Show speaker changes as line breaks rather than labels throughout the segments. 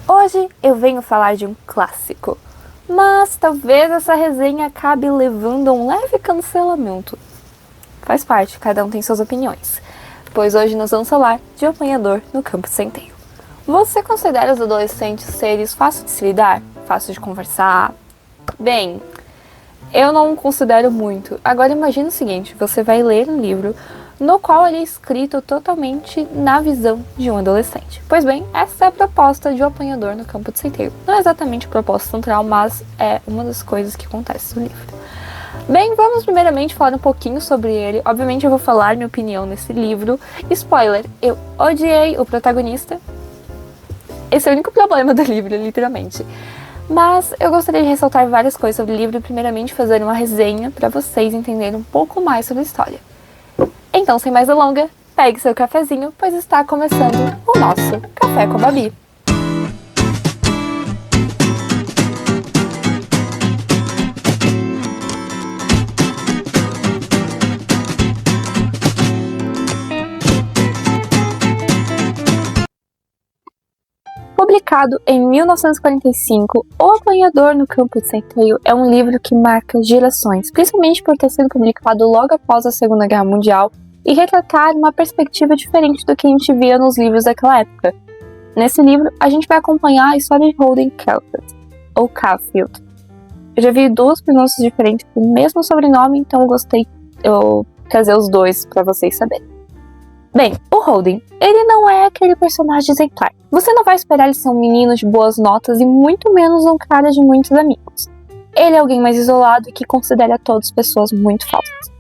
Hoje eu venho falar de um clássico, mas talvez essa resenha acabe levando a um leve cancelamento. Faz parte, cada um tem suas opiniões, pois hoje nós vamos falar de O Apanhador no Campo de Centeio. Você considera os adolescentes seres fáceis de se lidar? Fáceis de conversar? Bem, eu não considero muito. Agora imagine o seguinte, você vai ler um livro no qual ele é escrito totalmente na visão de um adolescente. Pois bem, essa é a proposta de O Apanhador no Campo de Centeio. Não é exatamente a proposta central, mas é uma das coisas que acontece no livro. Bem, vamos primeiramente falar um pouquinho sobre ele. Obviamente eu vou falar minha opinião nesse livro. Spoiler, eu odiei o protagonista. Esse é o único problema do livro, literalmente. Mas eu gostaria de ressaltar várias coisas sobre o livro e primeiramente fazer uma resenha para vocês entenderem um pouco mais sobre a história. Então, sem mais delongas, pegue seu cafezinho, pois está começando o nosso Café com a Babi. Publicado em 1945, O Apanhador no Campo de Centeio é um livro que marca gerações, principalmente por ter sido publicado logo após a Segunda Guerra Mundial e retratar uma perspectiva diferente do que a gente via nos livros daquela época. Nesse livro, a gente vai acompanhar a história de Holden Caulfield, ou Caulfield. Eu já vi duas pronúncias diferentes com o mesmo sobrenome, então eu gostei de trazer os dois para vocês saberem. Bem, o Holden, ele não é aquele personagem exemplar. Você não vai esperar ele ser um menino de boas notas e muito menos um cara de muitos amigos. Ele é alguém mais isolado e que considera todas pessoas muito falsas.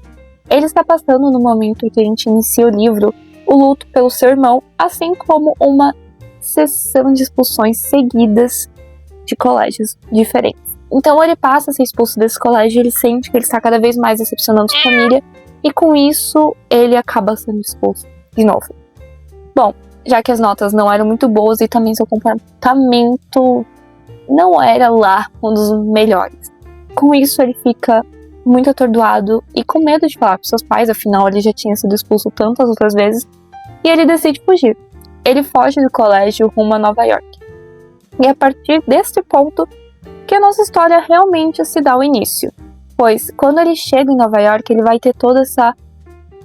Ele está passando no momento em que a gente inicia o livro, o luto pelo seu irmão, assim como uma sessão de expulsões seguidas de colégios diferentes. Então ele passa a ser expulso desse colégio e ele sente que ele está cada vez mais decepcionando sua família e com isso ele acaba sendo expulso de novo. Bom, já que as notas não eram muito boas e também seu comportamento não era lá um dos melhores. Com isso ele fica muito atordoado e com medo de falar para seus pais, afinal ele já tinha sido expulso tantas outras vezes, e ele decide fugir. Ele foge do colégio rumo a Nova York. E é a partir deste ponto que a nossa história realmente se dá o início. Pois quando ele chega em Nova York, ele vai ter toda essa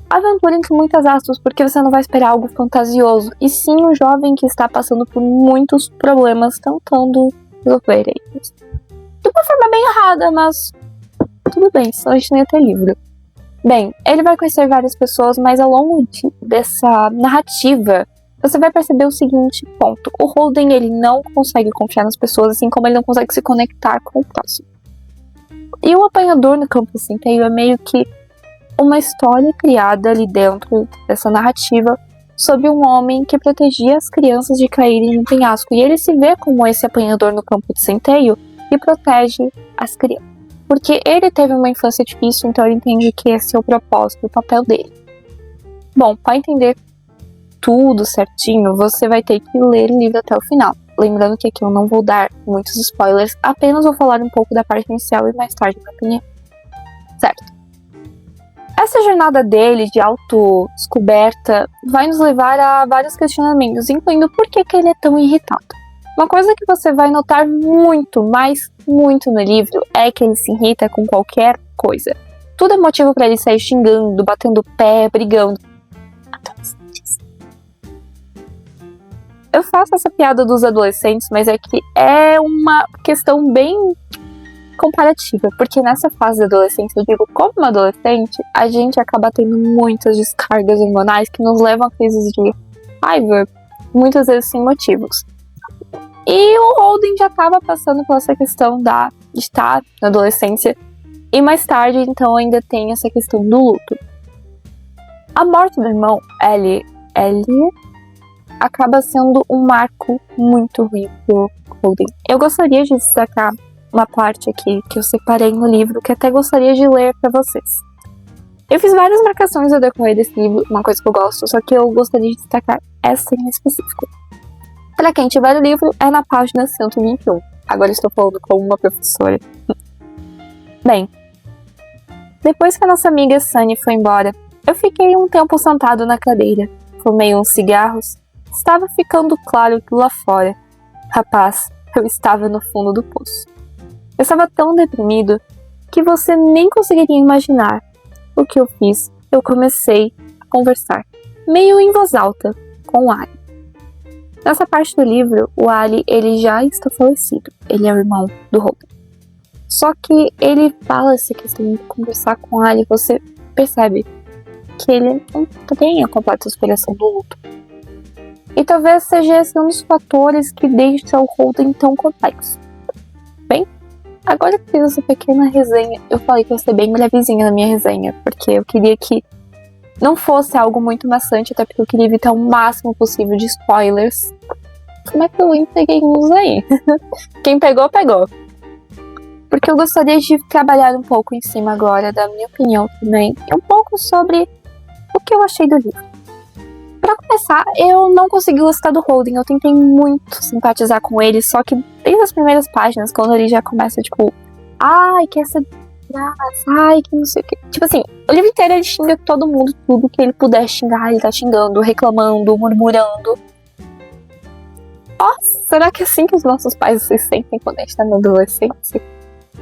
aventura entre muitas aspas, porque você não vai esperar algo fantasioso, e sim um jovem que está passando por muitos problemas tentando resolver eles. De uma forma bem errada, mas tudo bem, senão a gente não ia ter livro. Bem, ele vai conhecer várias pessoas, mas ao longo dessa narrativa, você vai perceber o seguinte ponto. O Holden, ele não consegue confiar nas pessoas, assim como ele não consegue se conectar com o próximo. E o Apanhador no Campo de Centeio é meio que uma história criada ali dentro dessa narrativa sobre um homem que protegia as crianças de caírem em um penhasco. E ele se vê como esse apanhador no campo de centeio e protege as crianças. Porque ele teve uma infância difícil, então ele entende que esse é o propósito, o papel dele. Bom, para entender tudo certinho, você vai ter que ler o livro até o final. Lembrando que aqui eu não vou dar muitos spoilers, apenas vou falar um pouco da parte inicial e mais tarde minha opinião. Certo? Essa jornada dele de autodescoberta vai nos levar a vários questionamentos, incluindo por que ele é tão irritado. Uma coisa que você vai notar muito, mas muito no livro, é que ele se irrita com qualquer coisa. Tudo é motivo para ele sair xingando, batendo pé, brigando. Adolescentes. Eu faço essa piada dos adolescentes, mas é que é uma questão bem comparativa, porque nessa fase da adolescência, eu digo, como uma adolescente, a gente acaba tendo muitas descargas hormonais que nos levam a crises de raiva, muitas vezes sem motivos. E o Holden já estava passando por essa questão de estar na adolescência, e mais tarde, então, ainda tem essa questão do luto. A morte do irmão, Ellie, acaba sendo um marco muito ruim pro Holden. Eu gostaria de destacar uma parte aqui que eu separei no livro, que até gostaria de ler para vocês. Eu fiz várias marcações ao decorrer desse livro, uma coisa que eu gosto, só que eu gostaria de destacar essa em específico. Para quem tiver o livro, é na página 121. Agora estou falando como uma professora. Bem, depois que a nossa amiga Sunny foi embora, eu fiquei um tempo sentado na cadeira, fumei uns cigarros. Estava ficando claro que lá fora Rapaz, eu estava no fundo do poço. Eu estava tão deprimido que você nem conseguiria imaginar. O que eu fiz? Eu comecei a conversar, meio em voz alta, com o Ali. Nessa parte do livro, o Ali ele já está falecido. Ele é o irmão do Holden. Só que ele fala essa questão de conversar com o Ali, você percebe que ele não tem a completa superação do luto. E talvez seja esse um dos fatores que deixa o Holden tão complexo. Bem, agora que fiz essa pequena resenha, eu falei que ia ser bem levezinha na minha resenha, porque eu queria que não fosse algo muito maçante, até porque eu queria evitar o máximo possível de spoilers. Como é que eu entreguei uns aí? Quem pegou, pegou. Porque eu gostaria de trabalhar um pouco em cima agora da minha opinião também, e um pouco sobre o que eu achei do livro. Pra começar, eu não consegui gostar do Holden, eu tentei muito simpatizar com ele, só que desde as primeiras páginas, quando ele já começa, tipo, ai, que essa graça, ai, que não sei o que. Tipo assim, o livro inteiro ele xinga todo mundo, tudo que ele puder xingar, ele tá xingando, reclamando, murmurando. Nossa, será que é assim que os nossos pais se sentem quando a gente tá na adolescência?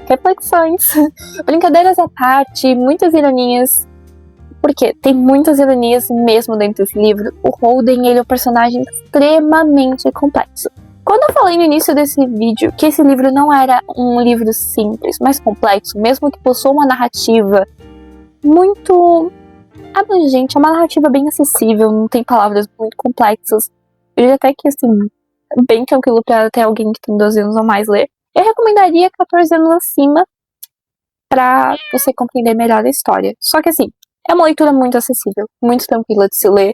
Reflexões. Brincadeiras à parte, muitas ironias. Porque tem muitas ironias mesmo dentro desse livro. O Holden, ele é um personagem extremamente complexo. Quando eu falei no início desse vídeo que esse livro não era um livro simples, mas complexo, mesmo que possua uma narrativa muito abrangente, é uma narrativa bem acessível, não tem palavras muito complexas. Eu diria até que, assim, bem tranquilo para até alguém que tem 12 anos ou mais ler. Eu recomendaria 14 anos acima pra você compreender melhor a história. Só que, assim, é uma leitura muito acessível, muito tranquila de se ler,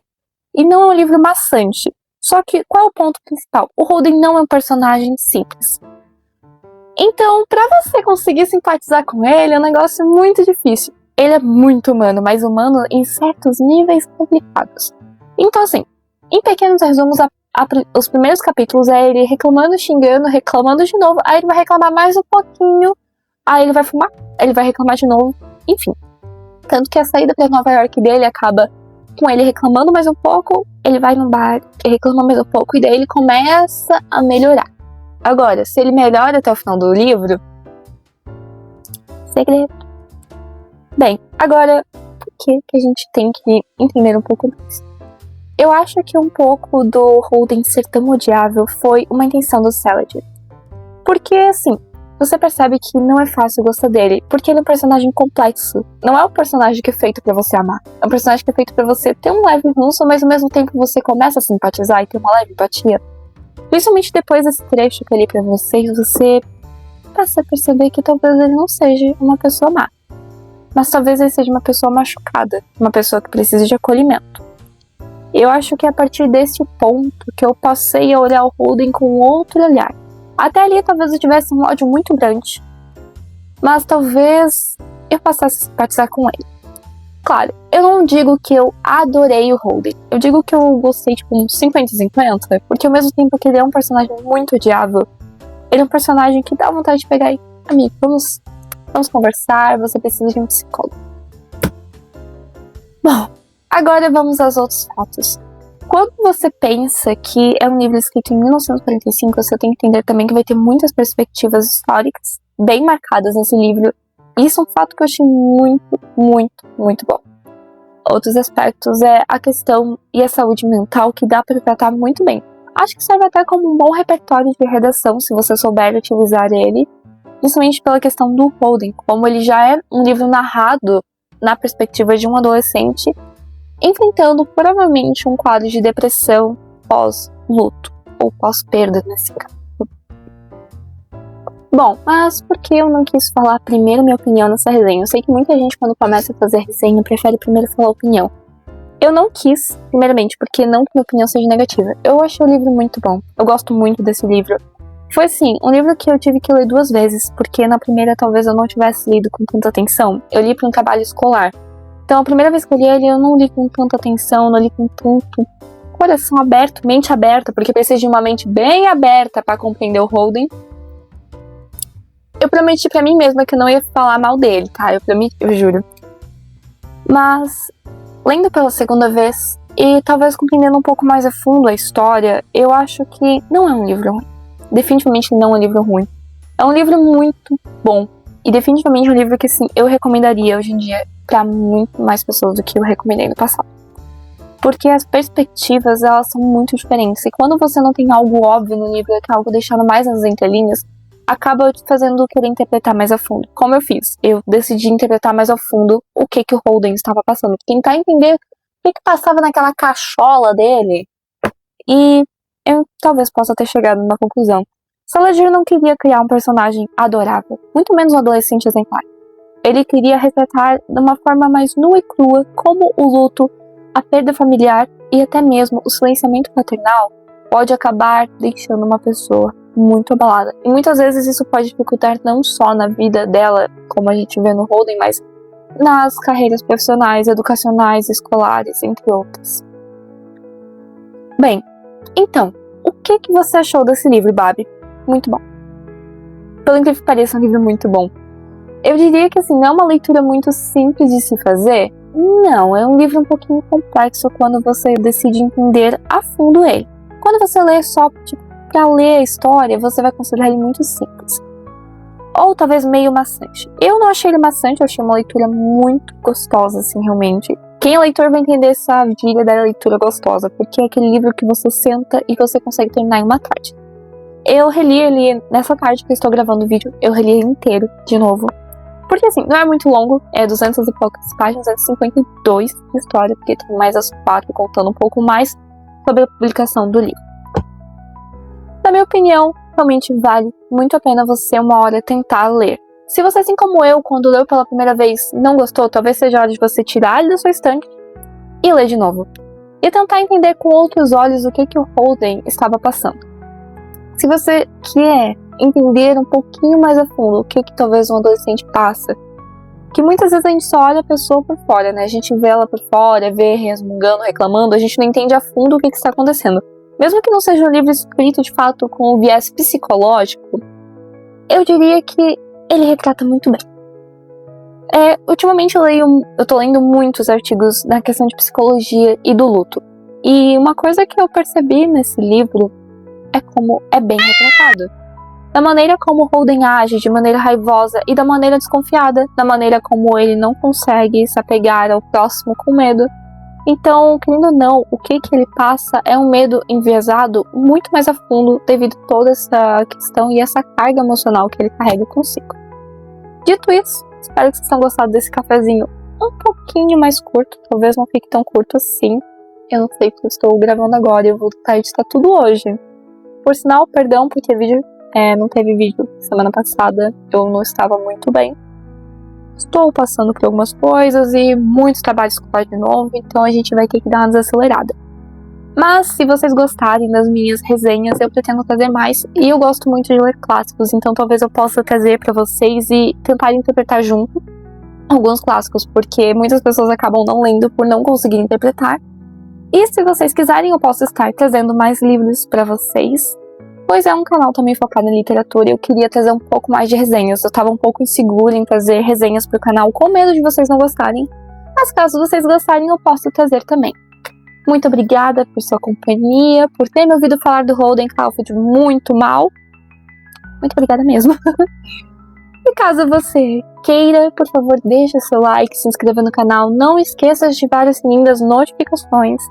e não é um livro maçante. Só que, qual é o ponto principal? O Holden não é um personagem simples. Então, pra você conseguir simpatizar com ele, é um negócio muito difícil. Ele é muito humano, mas humano em certos níveis complicados. Então, assim, em pequenos resumos, os primeiros capítulos é ele reclamando, xingando, reclamando de novo, aí ele vai reclamar mais um pouquinho, aí ele vai fumar, aí ele vai reclamar de novo, enfim. Tanto que a saída pra Nova York dele acaba com ele reclamando mais um pouco, ele vai no bar, ele reclama mais um pouco, e daí ele começa a melhorar. Agora, se ele melhora até o final do livro, segredo. Bem, agora, por que a gente tem que entender um pouco mais? Eu acho que um pouco do Holden ser tão odiável foi uma intenção do Saladin. Porque, assim, você percebe que não é fácil gostar dele, porque ele é um personagem complexo. Não é um personagem que é feito pra você amar. É um personagem que é feito pra você ter um leve ranço, mas ao mesmo tempo você começa a simpatizar e ter uma leve empatia. Principalmente depois desse trecho que eu li pra vocês, você passa a perceber que talvez ele não seja uma pessoa má. Mas talvez ele seja uma pessoa machucada, uma pessoa que precisa de acolhimento. Eu acho que é a partir desse ponto que eu passei a olhar o Holden com outro olhar. Até ali talvez eu tivesse um ódio muito grande, mas talvez eu passasse a simpatizar com ele. Claro, eu não digo que eu adorei o Holden, eu digo que eu gostei tipo uns 50-50, porque ao mesmo tempo que ele é um personagem muito odiável, ele é um personagem que dá vontade de pegar e, amigo, vamos conversar, você precisa de um psicólogo. Bom, agora vamos aos outros fatos. Quando você pensa que é um livro escrito em 1945, você tem que entender também que vai ter muitas perspectivas históricas bem marcadas nesse livro. Isso é um fato que eu achei muito, muito, muito bom. Outros aspectos é a questão e a saúde mental que dá para tratar muito bem. Acho que serve até como um bom repertório de redação se você souber utilizar ele, principalmente pela questão do Holden, como ele já é um livro narrado na perspectiva de um adolescente enfrentando provavelmente um quadro de depressão pós-luto, ou pós-perda nesse caso. Bom, mas por que eu não quis falar primeiro minha opinião nessa resenha? Eu sei que muita gente quando começa a fazer resenha prefere primeiro falar a opinião. Eu não quis, primeiramente, porque não que minha opinião seja negativa. Eu achei o livro muito bom, eu gosto muito desse livro. Foi assim, um livro que eu tive que ler 2 vezes, porque na primeira talvez eu não tivesse lido com tanta atenção. Eu li para um trabalho escolar. Então, a primeira vez que eu li ele, eu não li com tanta atenção, não li com tanto coração aberto, mente aberta, porque preciso de uma mente bem aberta para compreender o Holden. Eu prometi pra mim mesma que eu não ia falar mal dele, tá? Eu prometi, eu juro. Mas, lendo pela segunda vez, e talvez compreendendo um pouco mais a fundo a história, eu acho que não é um livro ruim. definitivamente não é um livro ruim. É um livro muito bom. E definitivamente um livro que, assim, eu recomendaria hoje em dia pra muito mais pessoas do que eu recomendei no passado. Porque as perspectivas, elas são muito diferentes. E quando você não tem algo óbvio no livro, que é algo deixado mais nas entrelinhas, acaba te fazendo querer interpretar mais a fundo. Como eu fiz, eu decidi interpretar mais a fundo o que o Holden estava passando. Tentar entender o que passava naquela cachola dele. E eu talvez possa ter chegado numa conclusão. Saladino não queria criar um personagem adorável, muito menos um adolescente exemplar. Ele queria retratar de uma forma mais nua e crua como o luto, a perda familiar e até mesmo o silenciamento paternal pode acabar deixando uma pessoa muito abalada. E muitas vezes isso pode dificultar não só na vida dela, como a gente vê no Holden, mas nas carreiras profissionais, educacionais, escolares, entre outras. Bem, então, o que você achou desse livro, Babi? Muito bom. Pelo incrível que pareça, é um livro muito bom. Eu diria que, assim, não é uma leitura muito simples de se fazer. Não, é um livro um pouquinho complexo quando você decide entender a fundo ele. Quando você lê só, tipo, pra ler a história, você vai considerar ele muito simples. Ou talvez meio maçante. Eu não achei ele maçante, eu achei uma leitura muito gostosa, assim, realmente. Quem é leitor vai entender essa gíria da leitura gostosa, porque é aquele livro que você senta e você consegue terminar em uma tarde. Eu reli ele nessa tarde que eu estou gravando o vídeo, eu reli ele inteiro, de novo. Porque assim, não é muito longo, é 200 e poucas páginas, é 52 de história, porque tem mais as 4 contando um pouco mais sobre a publicação do livro. Na minha opinião, realmente vale muito a pena você uma hora tentar ler. Se você, assim como eu, quando leu pela primeira vez não gostou, talvez seja a hora de você tirar ele da sua estante e ler de novo. E tentar entender com outros olhos o que o Holden estava passando. Se você quer entender um pouquinho mais a fundo o que talvez um adolescente passa, que muitas vezes a gente só olha a pessoa por fora, né? A gente vê ela por fora, vê resmungando, reclamando, a gente não entende a fundo o que está acontecendo. Mesmo que não seja um livro escrito de fato com um viés psicológico, eu diria que ele retrata muito bem. Ultimamente eu tô lendo muitos artigos na questão de psicologia e do luto. E uma coisa que eu percebi nesse livro é como é bem retratado. Da maneira como Holden age, de maneira raivosa e da maneira desconfiada, da maneira como ele não consegue se apegar ao próximo com medo. Então, querendo ou não, o que ele passa é um medo enviesado muito mais a fundo devido a toda essa questão e essa carga emocional que ele carrega consigo. Dito isso, espero que vocês tenham gostado desse cafezinho um pouquinho mais curto, talvez não fique tão curto assim. Eu não sei porque eu estou gravando agora e eu vou tentar editar tudo hoje. Por sinal, perdão porque não teve vídeo semana passada, eu não estava muito bem. Estou passando por algumas coisas e muitos trabalhos escolares de novo, então a gente vai ter que dar uma desacelerada. Mas se vocês gostarem das minhas resenhas, eu pretendo trazer mais, e eu gosto muito de ler clássicos, então talvez eu possa trazer para vocês e tentar interpretar junto alguns clássicos, porque muitas pessoas acabam não lendo por não conseguir interpretar. E se vocês quiserem, eu posso estar trazendo mais livros para vocês, pois é um canal também focado em literatura e eu queria trazer um pouco mais de resenhas. Eu estava um pouco insegura em trazer resenhas pro canal, com medo de vocês não gostarem, mas caso vocês gostarem, eu posso trazer também. Muito obrigada por sua companhia, por ter me ouvido falar do Holden Caulfield muito mal. Muito obrigada mesmo. E caso você queira, por favor, deixa seu like, se inscreva no canal, não esqueça de ativar o sininho das notificações.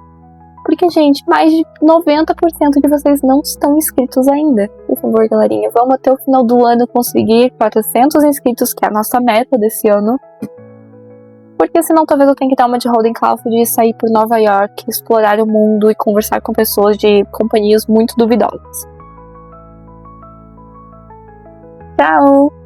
Porque, gente, mais de 90% de vocês não estão inscritos ainda. Por favor, galerinha, vamos até o final do ano conseguir 400 inscritos, que é a nossa meta desse ano. Porque senão talvez eu tenha que dar uma de Holden Caulfield e sair por Nova York, explorar o mundo e conversar com pessoas de companhias muito duvidosas. Tchau!